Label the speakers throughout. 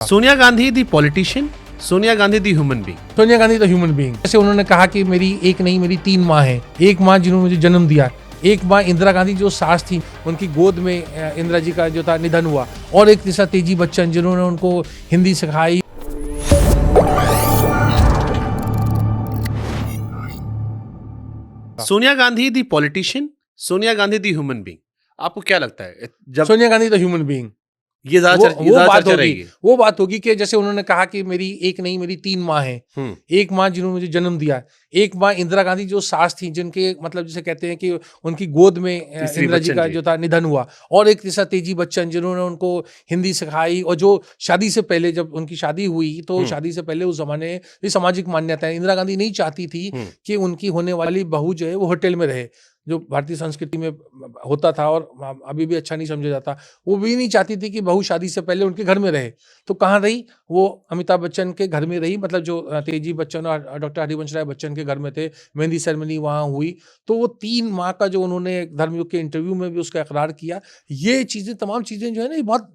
Speaker 1: Sonia Gandhi the politician, Sonia Gandhi the human being.
Speaker 2: Sonia Gandhi the human being. जैसे उन्होंने कहा कि मेरी एक नहीं मेरी 3 माँ हैं। एक माँ जिन्होंने मुझे जन्म दिया, एक माँ इंदिरा गांधी जो सास थी, उनकी गोद में इंदिरा जी का जो था निधन हुआ, और एक तीसरा तेजी बच्चन जिन्होंने उनको हिंदी सिखाई।
Speaker 1: सोनिया गांधी दी पॉलिटिशियन, सोनिया गांधी दी ह्यूमन बीइंग। आपको क्या लगता है जब
Speaker 2: Sonia Gandhi the human being.
Speaker 1: ये ज्यादा चर्चा रहेगी?
Speaker 2: वो बात होगी कि जैसे उन्होंने कहा कि मेरी एक नहीं मेरी 3 माँ हैं। एक माँ जिन्होंने मुझे जन्म दिया, एक माँ इंदिरा गांधी जो सास थी, जिनके मतलब जिसे कहते हैं कि उनकी गोद में इंदिरा जी का जो था निधन हुआ, और एक तीसरा तेजी बच्चन जिन्होंने उनको हिंदी सिखाई, और जो शादी से पहले जब उनकी शादी हुई तो शादी से पहले उस जमाने ये सामाजिक मान्यता है, इंदिरा गांधी नहीं चाहती थी कि उनकी होने वाली बहू जो है वो होटल में रहे, जो भारतीय संस्कृति में होता था और अभी भी अच्छा नहीं समझा जाता। वो भी नहीं चाहती थी कि बहू शादी से पहले उनके घर में रहे। तो कहाँ रही वो? अमिताभ बच्चन के घर में रही, मतलब जो तेजी बच्चन और डॉक्टर हरिवंश राय बच्चन के घर में थे। मेहंदी सेरेमनी वहाँ हुई। तो वो 3 माह का जो उन्होंने धर्मयुग के इंटरव्यू में भी उसका इकरार किया। ये चीजें, तमाम चीजें जो है ना, ये बहुत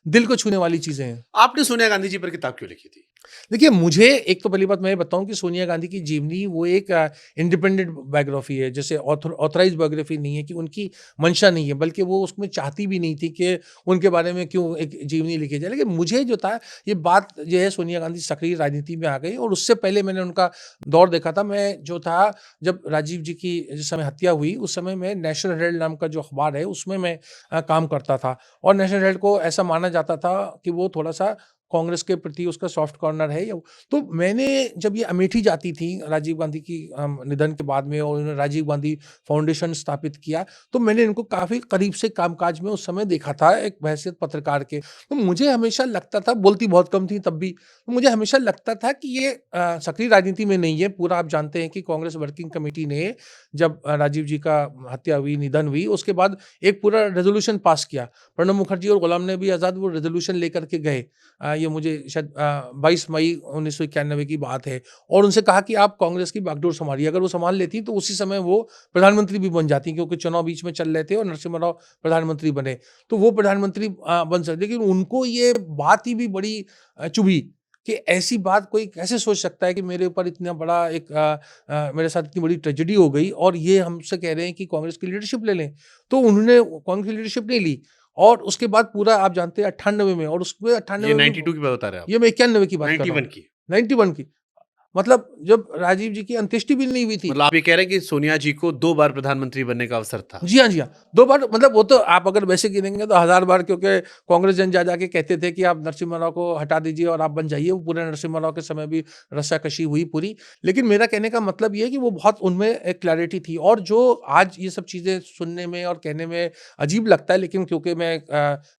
Speaker 2: दिल को छूने वाली चीजें हैं।
Speaker 1: आपने सोनिया गांधी जी पर किताब क्यों लिखी थी?
Speaker 2: देखिए, मुझे एक तो पहली बात मैं ये बताऊं कि सोनिया गांधी की जीवनी वो एक इंडिपेंडेंट बायोग्राफी है, जैसे ऑथराइज बायोग्राफी नहीं है, कि उनकी मंशा नहीं है, बल्कि वो उसमें चाहती भी नहीं थी कि उनके बारे में क्यों एक जीवनी लिखी जाए। लेकिन मुझे जो था, ये बात जो है, सोनिया गांधी सक्रिय राजनीति में आ गई, और उससे पहले मैंने उनका दौर देखा था। मैं जो था, जब राजीव जी की जिस समय हत्या हुई, उस समय मैं नेशनल हेराल्ड नाम का जो अखबार है उसमें मैं काम करता था, और नेशनल हेराल्ड को ऐसा माना जाता था कि वो थोड़ा सा कांग्रेस के प्रति उसका सॉफ्ट कॉर्नर है। तो मैंने जब ये अमेठी जाती थी राजीव गांधी की निधन के बाद में, और उन्होंने राजीव गांधी फाउंडेशन स्थापित किया, तो मैंने इनको काफी करीब से कामकाज में उस समय देखा था, एक हैसियत पत्रकार के। तो मुझे हमेशा लगता था, बोलती बहुत कम थी तब भी, तो मुझे हमेशा लगता था कि ये सक्रिय राजनीति में नहीं है। पूरा आप जानते हैं कि कांग्रेस वर्किंग कमेटी ने जब राजीव जी का हत्या हुई, निधन हुई, उसके बाद एक पूरा रेजोल्यूशन पास किया। प्रणब मुखर्जी और गुलाम नबी आजाद वो रेजोल्यूशन लेकर के गए। ये मुझे शायद 22 मई 1991 की बात है, और उनसे कहा कि आप कांग्रेस की बागडोर संभालिए। अगर वो संभाल लेती तो उसी समय वो प्रधानमंत्री भी बन जाती, क्योंकि चुनाव बीच में चल रहे थे और नरसिम्हा राव प्रधानमंत्री बने, तो वो प्रधानमंत्री बन सकते। लेकिन उनको ये बात ही भी बड़ी चुभी कि ऐसी बात कोई कैसे सोच सकता है कि मेरे ऊपर इतना बड़ा एक मेरे साथ इतनी बड़ी ट्रेजेडी हो गई, और ये हमसे कह रहे हैं कि कांग्रेस की लीडरशिप ले लें। तो उन्होंने कांग्रेस की लीडरशिप नहीं ली, और उसके बाद पूरा आप जानते हैं 98 में, और उसमें 98
Speaker 1: ये
Speaker 2: में
Speaker 1: 92 की बात बता रहे हैं आप?
Speaker 2: ये मैं 91 की बात कर रहा हूँ।
Speaker 1: 91 की?
Speaker 2: 91 की, मतलब जब राजीव जी की अंत्येष्टि भी नहीं हुई थी।
Speaker 1: मतलब आप ये कह रहे हैं कि सोनिया जी को 2 बार प्रधानमंत्री बनने का अवसर था?
Speaker 2: जी हाँ, जी हाँ। 2 बार, मतलब वो तो आप अगर वैसे गिनेंगे तो 1000 बार, क्योंकि कांग्रेस जन जा जाके कहते थे कि आप नरसिम्हा राव को हटा दीजिए और आप बन जाइए। वो पूरे नरसिम्हा राव के समय भी रस्साकशी हुई पूरी। लेकिन मेरा कहने का मतलब ये है कि वो बहुत उनमें एक क्लैरिटी थी, और जो आज ये सब चीज़ें सुनने में और कहने में अजीब लगता है, लेकिन क्योंकि मैं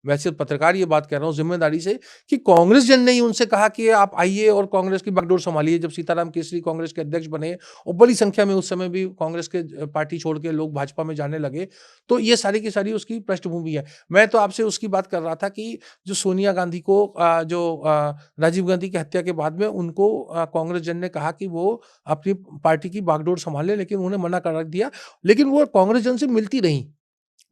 Speaker 2: वैसे पत्रकार ये बात कह रहा हूँ ज़िम्मेदारी से, कि कांग्रेस जन ने ही उनसे कहा कि आप आइए और कांग्रेस की बागडोर संभालिए। जब सीताराम केसरी कांग्रेस के अध्यक्ष बने, और बड़ी संख्या में उस समय भी कांग्रेस के पार्टी छोड़ के लोग भाजपा में जाने लगे, तो ये सारी की सारी उसकी पृष्ठभूमि है। मैं तो आपसे उसकी बात कर रहा था कि जो सोनिया गांधी को राजीव गांधी की हत्या के बाद में उनको कांग्रेस जन ने कहा कि वो अपनी पार्टी की बागडोर संभाले, लेकिन उन्हें मना कर दिया। लेकिन वो कांग्रेस जन से मिलती रही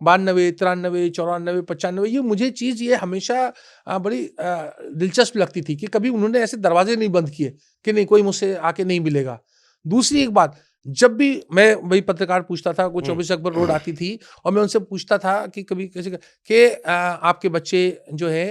Speaker 2: 92, 93, 94, 95। ये मुझे चीज़ ये हमेशा बड़ी दिलचस्प लगती थी कि कभी उन्होंने ऐसे दरवाजे नहीं बंद किए कि नहीं, कोई मुझसे आके नहीं मिलेगा। दूसरी एक बात, जब भी मैं वही पत्रकार पूछता था, वो 24 अकबर रोड आती थी, और मैं उनसे पूछता था कि कभी किसी के आपके बच्चे जो है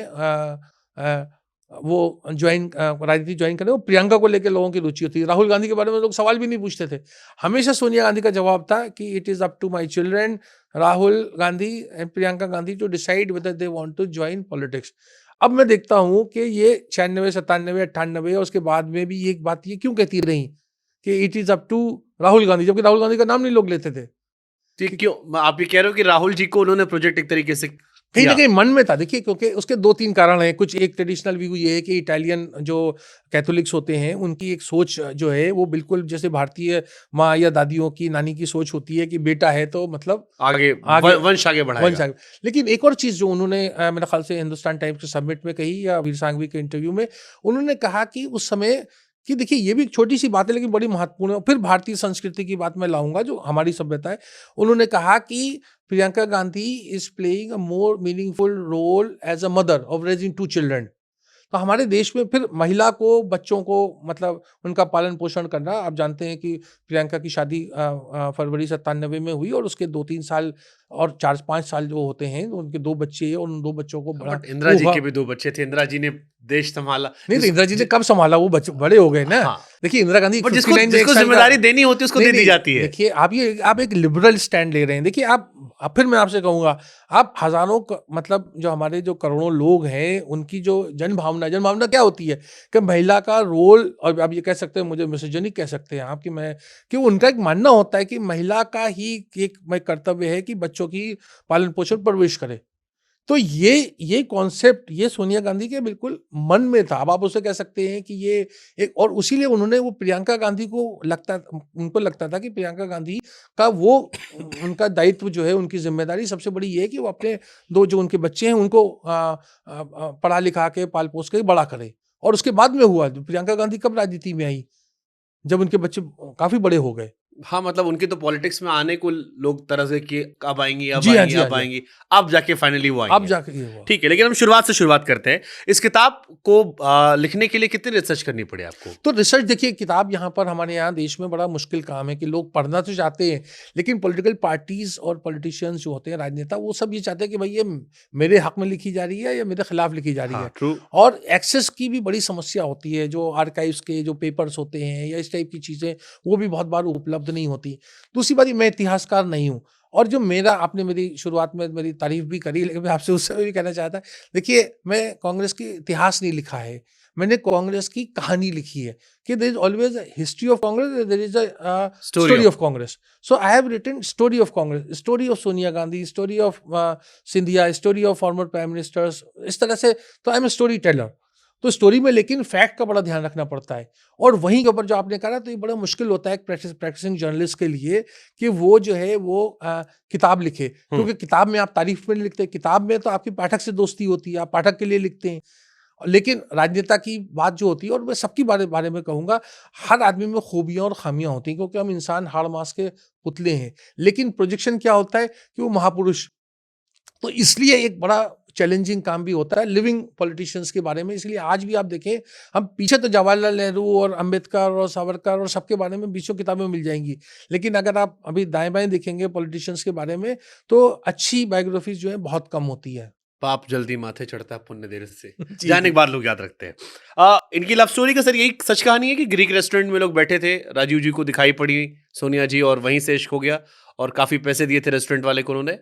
Speaker 2: वो राजनीति ज्वाइन करें, वो प्रियंका को लेकर लोगों की रुचि होती है। राहुल गांधी के बारे में लोग सवाल भी नहीं पूछते थे। हमेशा सोनिया गांधी का जवाब था कि it is up to my children Rahul Gandhi and Priyanka Gandhi to decide whether they want to join politics. अब मैं देखता हूं कि ये 96, 97, 98 और उसके बाद में भी ये एक बात ये क्यों कहती रही कि it is up to Rahul Gandhi, जबकि राहुल गांधी का नाम नहीं लोग लेते थे।
Speaker 1: तो क्यों आप ये कह रहे हो कि राहुल जी को उन्होंने प्रोजेक्ट एक तरीके से
Speaker 2: कहीं ना
Speaker 1: किया?
Speaker 2: कहीं मन में था। देखिए, क्योंकि उसके 2-3 कारण हैं। कुछ एक ट्रेडिशनल व्यू ये है कि इटालियन जो कैथोलिक्स होते हैं, उनकी एक सोच जो है वो बिल्कुल जैसे भारतीय माँ या दादियों की, नानी की सोच होती है कि बेटा है तो मतलब
Speaker 1: आगे
Speaker 2: आगे
Speaker 1: वंश आगे
Speaker 2: वंश
Speaker 1: बढ़ाएगा।
Speaker 2: आगे। लेकिन एक और चीज़ जो उन्होंने मेरे ख्याल से हिंदुस्तान टाइम्स के सब्मिट में कही, या वीर सांघवी के इंटरव्यू में, उन्होंने कहा कि उस समय कि देखिए, ये भी एक छोटी सी बात है लेकिन बड़ी महत्वपूर्ण है। फिर भारतीय संस्कृति की बात मैं लाऊंगा, जो हमारी सभ्यता है। उन्होंने कहा कि Priyanka Gandhi is playing a more meaningful role as a mother of raising 2 children. तो हमारे देश में फिर महिला को, बच्चों को मतलब उनका पालन पोषण करना, आप जानते हैं कि प्रियंका की शादी फरवरी 97 में हुई और उसके 2-3 साल और 4-5 साल जो होते हैं उनके 2 बच्चे हैं और उन 2 बच्चों को बड़ा
Speaker 1: बट इंदिरा
Speaker 2: वो
Speaker 1: जी
Speaker 2: हुआ।
Speaker 1: के भी 2 बच्चे थे, इंदिरा जी ने देश संभाला।
Speaker 2: नहीं तो
Speaker 1: जिस
Speaker 2: इंदिरा जी ने
Speaker 1: जि
Speaker 2: कब संभाला, वो बच्चे बड़े हो गए ना।
Speaker 1: हाँ,
Speaker 2: देखिए इंदिरा गांधी
Speaker 1: बट जिसको
Speaker 2: 59 में 1
Speaker 1: जिसको
Speaker 2: साल का।
Speaker 1: ज़िम्मेदारी देनी होती है उसको
Speaker 2: नहीं,
Speaker 1: दे दी
Speaker 2: नहीं,
Speaker 1: जाती है।
Speaker 2: देखिए आप एक लिबरल स्टैंड ले रहे हैं। देखिए आप फिर मैं आपसे कहूँगा, आप हज़ारों मतलब जो हमारे जो करोड़ों लोग हैं, उनकी जो जनभावना क्या होती है कि महिला का रोल, और आप ये कह सकते हैं, मुझे मिसोजिनिक कह सकते हैं आप, कि उनका एक मानना होता है कि महिला का ही एक कर्तव्य है कि बच्चों की पालन पोषण परवरिश करे। तो ये कॉन्सेप्ट ये सोनिया गांधी के बिल्कुल मन में था। अब आप उसे कह सकते हैं कि ये एक, और इसीलिए उन्होंने वो प्रियंका गांधी को उनको लगता था कि प्रियंका गांधी का वो उनका दायित्व जो है, उनकी जिम्मेदारी सबसे बड़ी ये है कि वो अपने 2 जो उनके बच्चे हैं उनको पढ़ा लिखा के पाल पोस के बड़ा करे। और उसके बाद में हुआ, प्रियंका गांधी कब राजनीति में आई, जब उनके बच्चे काफी बड़े हो गए।
Speaker 1: हाँ, मतलब उनके तो पॉलिटिक्स में आने को लोग तरस गए कि अब आएँगी, अब
Speaker 2: जी हाँ,
Speaker 1: आएँगी,
Speaker 2: जी हाँ,
Speaker 1: अब
Speaker 2: जी हाँ।
Speaker 1: आएँगी, अब जाके फाइनली वो आई
Speaker 2: अब
Speaker 1: हैं।
Speaker 2: जाकर ये हुआ।
Speaker 1: ठीक है, लेकिन हम शुरुआत से शुरुआत करते हैं। इस किताब को लिखने के लिए कितनी रिसर्च करनी पड़ी आपको?
Speaker 2: तो रिसर्च, देखिए किताब यहाँ पर हमारे यहाँ देश में बड़ा मुश्किल काम है कि लोग पढ़ना तो चाहते हैं, लेकिन पॉलिटिकल पार्टीज और पॉलिटिशियंस जो होते हैं, राजनेता, वो सब ये चाहते हैं कि भाई ये मेरे हक में लिखी जा रही है या मेरे खिलाफ लिखी जा रही
Speaker 1: हाँ,
Speaker 2: है।
Speaker 1: ट्रू।
Speaker 2: और एक्सेस की भी बड़ी समस्या होती है, जो आर्काइव्स के जो पेपर्स होते हैं या इस टाइप की चीज़ें, वो भी बहुत बार उपलब्ध नहीं होती। दूसरी बात, मैं इतिहासकार नहीं हूँ, और जो मेरा, आपने मेरी शुरुआत में मेरी तारीफ भी करी, लेकिन मैं आपसे उससे भी कहना चाहता, देखिए मैं कांग्रेस की इतिहास नहीं लिखा है, मैंने कांग्रेस की कहानी लिखी है कि there is always a history of Congress, there is a
Speaker 1: story
Speaker 2: story
Speaker 1: of
Speaker 2: of Congress. So I have written story of Congress, story of Sonia Gandhi, story of Scindia, story of former prime ministers, इस तरह से। तो I am a story teller. तो story में लेकिन fact का बड़ा ध्यान रखना पड़ता है, और वहीं के ऊपर जो आपने कहा, तो ये बड़ा मुश्किल होता है एक प्रैक्टिसिंग जर्नलिस्ट के लिए कि वो जो है वो किताब लिखे,
Speaker 1: हुँ।
Speaker 2: क्योंकि किताब में आप तारीफ में नहीं लिखते, किताब में तो आपकी पाठक से दोस्ती होती है, आप पाठक के लिए लिखते हैं। लेकिन राजनेता की बात जो होती है, और मैं सबकी बारे में कहूँगा, हर आदमी में खूबियाँ और खामियाँ होती हैं, क्योंकि हम इंसान हाड़ मांस के पुतले हैं, लेकिन प्रोजेक्शन क्या होता है कि वो महापुरुष। तो इसलिए एक बड़ा चैलेंजिंग काम भी होता है लिविंग पॉलिटिशियंस के बारे में। इसलिए आज भी आप देखें, हम पीछे तो जवाहरलाल नेहरू और अंबेडकर और सावरकर और सबके बारे में बीसों किताबें मिल जाएंगी, लेकिन अगर आप अभी दाएं बाएं देखेंगे पॉलिटिशियंस के बारे में, तो अच्छी बायोग्राफीज जो है बहुत कम होती है।
Speaker 1: पाप जल्दी माथे चढ़ता है, पुण्य देर से।
Speaker 2: जी
Speaker 1: जाने
Speaker 2: जी।
Speaker 1: के बाद लोग याद रखते हैं। इनकी लव स्टोरी का सर यही सच कहानी है कि ग्रीक रेस्टोरेंट में लोग बैठे थे, राजीव जी को दिखाई पड़ी सोनिया जी, और वहीं से इश्क हो गया, और काफ़ी पैसे दिए थे रेस्टोरेंट वाले को उन्होंने?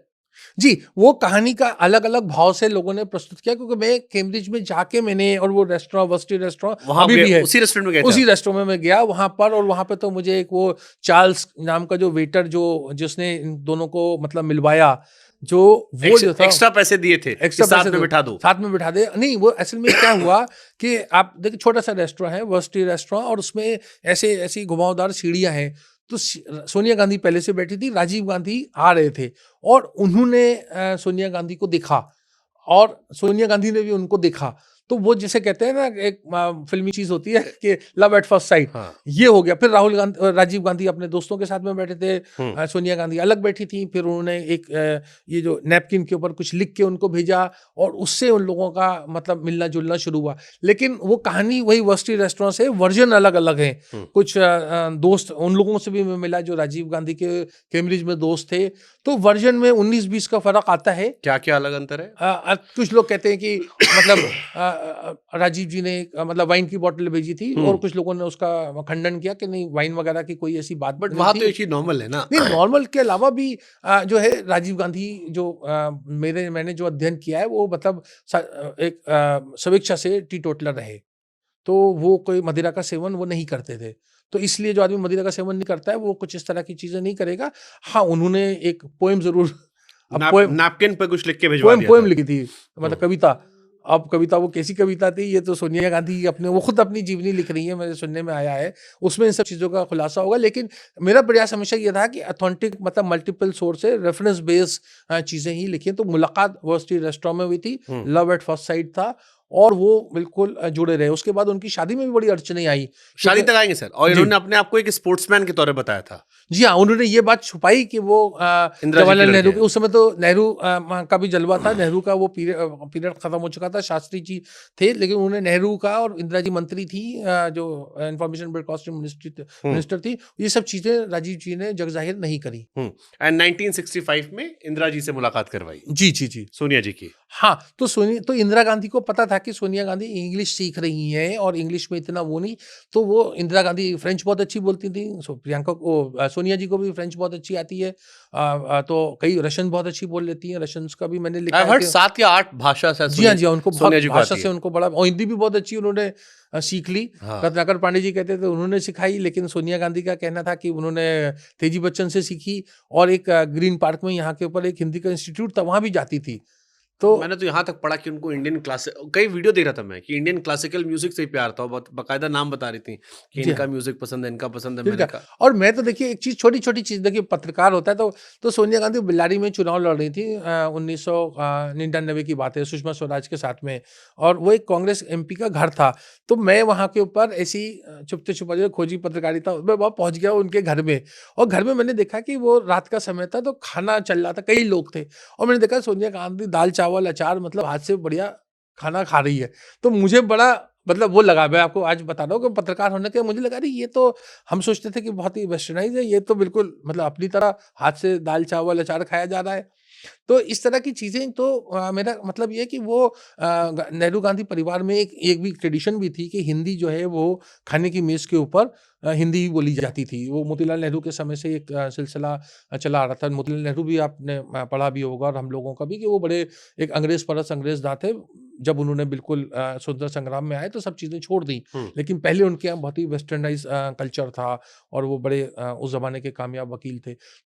Speaker 2: जी, वो कहानी का अलग-अलग भाव से लोगों ने प्रस्तुत किया, क्योंकि मैं कैम्ब्रिज में जाके मैंने, और वो रेस्टोरेंट वर्सिटी रेस्टोरेंट
Speaker 1: वहाँ
Speaker 2: अभी
Speaker 1: गए,
Speaker 2: भी है,
Speaker 1: उसी रेस्टोरेंट में गए थे
Speaker 2: उसी
Speaker 1: आप?
Speaker 2: रेस्टोरेंट में मैं गया वहाँ पर, और वहाँ पे तो मुझे एक वो चार्ल्स नाम का जो वेटर, जो जिसने इन दोनों को मतलब मिलवाया, जो वो जो था,
Speaker 1: एक्स्ट्रा पैसे दिए थे कि
Speaker 2: एक्स्ट्रा
Speaker 1: साथ
Speaker 2: पैसे
Speaker 1: में
Speaker 2: दो,
Speaker 1: बिठा दो।
Speaker 2: साथ में बिठा दे। नहीं, वो असल में क्या हुआ कि आप देखिए, छोटा सा रेस्टोरेंट है, वर्सिटी रेस्टोरेंट, और उसमें ऐसे ऐसी घुमावदार सीढ़ियाँ हैं। तो सोनिया गांधी पहले से बैठी थी, राजीव गांधी आ रहे थे, और उन्होंने सोनिया गांधी को देखा, और सोनिया गांधी ने भी उनको देखा। तो वो जिसे कहते हैं ना, एक फिल्मी चीज होती है कि लव एट फर्स्ट साइट,
Speaker 1: हाँ।
Speaker 2: ये हो गया। फिर राजीव गांधी अपने दोस्तों के साथ में बैठे थे, सोनिया गांधी अलग बैठी थी। फिर उन्होंने एक ये जो नैपकिन के ऊपर कुछ लिख के उनको भेजा, और उससे उन लोगों का मतलब मिलना जुलना शुरू हुआ। लेकिन वो कहानी वही वर्सिटी रेस्टोरेंट से, वर्जन अलग अलग है। कुछ दोस्त उन लोगों से भी मैं मिला जो राजीव गांधी के कैम्ब्रिज में दोस्त थे, तो वर्जन में 19-20 का फर्क आता है।
Speaker 1: क्या-क्या अलग अंतर है?
Speaker 2: कुछ लोग कहते हैं कि मतलब राजीव जी ने मतलब वाइन की बोतल भेजी थी, और कुछ लोगों ने उसका खंडन किया कि नहीं, वाइन वगैरह की कोई ऐसी बात
Speaker 1: बट
Speaker 2: नहीं
Speaker 1: वहाँ
Speaker 2: थी।
Speaker 1: तो ये चीज़ नॉर्मल है ना?
Speaker 2: नहीं, नॉर्मल के अलावा भी जो है राजीव गांधी जो मैंने जो अध्ययन किया है, वो मतलब एक स्वेच्छा से टीटोटलर रहे, तो वो कोई मदिरा का सेवन वो नहीं करते थे। तो इसलिए जो आदमी मदिरा का सेवन नहीं करता है, वो कुछ इस तरह की चीजें नहीं करेगा। हाँ, उन्होंने एक पोएम जरूर
Speaker 1: नैपकिन पे कुछ लिख के भिजवा दिया
Speaker 2: पोएम
Speaker 1: था।
Speaker 2: लिखी थी, मतलब कविता। अब कविता वो कैसी कविता थी, ये तो सोनिया गांधी अपने वो खुद अपनी जीवनी लिख रही है, मेरे सुनने में आया है, उसमें इन सब चीज़ों का खुलासा होगा। लेकिन मेरा प्रयास हमेशा ये था कि ऑथेंटिक, मतलब मल्टीपल सोर्स से रेफरेंस बेस चीज़ें ही लिखी। तो मुलाकात वर्सिटी रेस्टोरेंट में हुई थी, लव एट फर्स्ट साइट था, और वो बिल्कुल जुड़े रहे। उसके बाद उनकी शादी में भी बड़ी अड़चनें आई
Speaker 1: शादी
Speaker 2: क्योंकि
Speaker 1: तक आएंगे सर। और
Speaker 2: जी।
Speaker 1: इन्होंने अपने आप को एक स्पोर्ट्समैन के तौर पे बताया था।
Speaker 2: जी हाँ, उन्होंने ये बात छुपाई कि वो
Speaker 1: इंदिरा जी के
Speaker 2: जवाहरलाल
Speaker 1: लड़के
Speaker 2: नेहरू के
Speaker 1: हैं।
Speaker 2: उस समय तो नेहरू का भी जलवा था, नेहरू का वो पीरियड खत्म हो चुका था, शास्त्री जी थे, लेकिन उन्होंने नेहरू का और इंदिरा जी मंत्री थी जो इंफॉर्मेशन ब्रॉडकास्टिंग मिनिस्टर थी, ये सब चीज़ें राजीव जी ने जग ज़ाहिर नहीं करी।
Speaker 1: एंड 1965 में इंदिरा जी से मुलाकात करवाई,
Speaker 2: जी, जी, जी।
Speaker 1: सोनिया जी की।
Speaker 2: हाँ, तो इंदिरा गांधी को पता था कि सोनिया गांधी इंग्लिश सीख रही हैं और इंग्लिश में इतना वो नहीं, तो वो इंदिरा गांधी फ्रेंच बहुत अच्छी बोलती थी, प्रियंका को सोनिया जी को भी फ्रेंच बहुत अच्छी आती है। तो कई रशियन बहुत अच्छी बोल लेती हैं, रशियंस का भी मैंने लिखा
Speaker 1: आई
Speaker 2: है
Speaker 1: हर्ड
Speaker 2: कि
Speaker 1: 7 या 8 भाषा शायद
Speaker 2: जी हाँ, जी हाँ, उनको
Speaker 1: सोनिया
Speaker 2: बहुत
Speaker 1: जी को
Speaker 2: भाषा
Speaker 1: आती
Speaker 2: से
Speaker 1: है।
Speaker 2: उनको बड़ा और हिंदी भी बहुत अच्छी उन्होंने सीख ली।
Speaker 1: हाँ।
Speaker 2: रत्नाकर पांडे जी कहते थे उन्होंने सिखाई, लेकिन सोनिया गांधी का कहना था कि उन्होंने तेजी बच्चन से सीखी और एक ग्रीन पार्क में यहाँ के ऊपर एक हिंदी का इंस्टीट्यूट था, वहाँ भी जाती थी। तो
Speaker 1: मैंने तो यहाँ तक पढ़ा कि उनको इंडियन क्लासिक, कई वीडियो देख रहा था मैं कि इंडियन क्लासिकल म्यूजिक से ही प्यार था, और बाकायदा नाम बता रही थी कि
Speaker 2: जी
Speaker 1: इनका
Speaker 2: हाँ।
Speaker 1: म्यूजिक पसंद है, इनका पसंद है।
Speaker 2: ठीक
Speaker 1: मैंने
Speaker 2: है।
Speaker 1: कहा
Speaker 2: और मैं तो देखिए एक चीज़ छोटी-छोटी चीज़ देखिए पत्रकार होता है तो सोनिया गांधी बेल्लारी में चुनाव लड़ रही थी 1999 की बात है सुषमा स्वराज के साथ में और वो एक कांग्रेस एमपी का घर था। तो मैं वहाँ के ऊपर ऐसी चुपते-छुपाते खोजी पत्रकारिता मैं वहाँ पहुँच गया उनके घर में और घर में मैंने देखा कि वो रात का समय था तो खाना चल रहा था, कई लोग थे और मैंने देखा सोनिया गांधी दाल-चावल, अचार मतलब हाथ से बढ़िया खाना खा रही है। तो मुझे बड़ा मतलब वो लगा मैं आपको आज बता रहा हूँ कि पत्रकार होने के मुझे लगा अरे ये तो हम सोचते थे कि बहुत ही वेस्टर्नाइज़ है, ये तो बिल्कुल मतलब अपनी तरह हाथ से दाल-चावल, अचार खाया जा रहा है। तो इस तरह की चीज़ें तो मेरा मतलब ये है कि वो नेहरू गांधी परिवार में एक एक भी ट्रेडिशन भी थी कि हिंदी जो है वो खाने की मेज़ के ऊपर हिंदी ही बोली जाती थी। वो मोतीलाल नेहरू के समय से एक सिलसिला चला आ रहा था। मोतीलाल नेहरू भी आपने पढ़ा भी होगा और हम लोगों का भी कि वो बड़े एक अंग्रेज़ परस्त अंग्रेज़ थे। जब उन्होंने बिल्कुल स्वतंत्रता संग्राम में आए तो सब चीज़ें छोड़ दी। लेकिन पहले उनके यहाँ बहुत ही वेस्टर्नाइज़ कल्चर था और वो बड़े उस ज़माने के कामयाब वकील थे।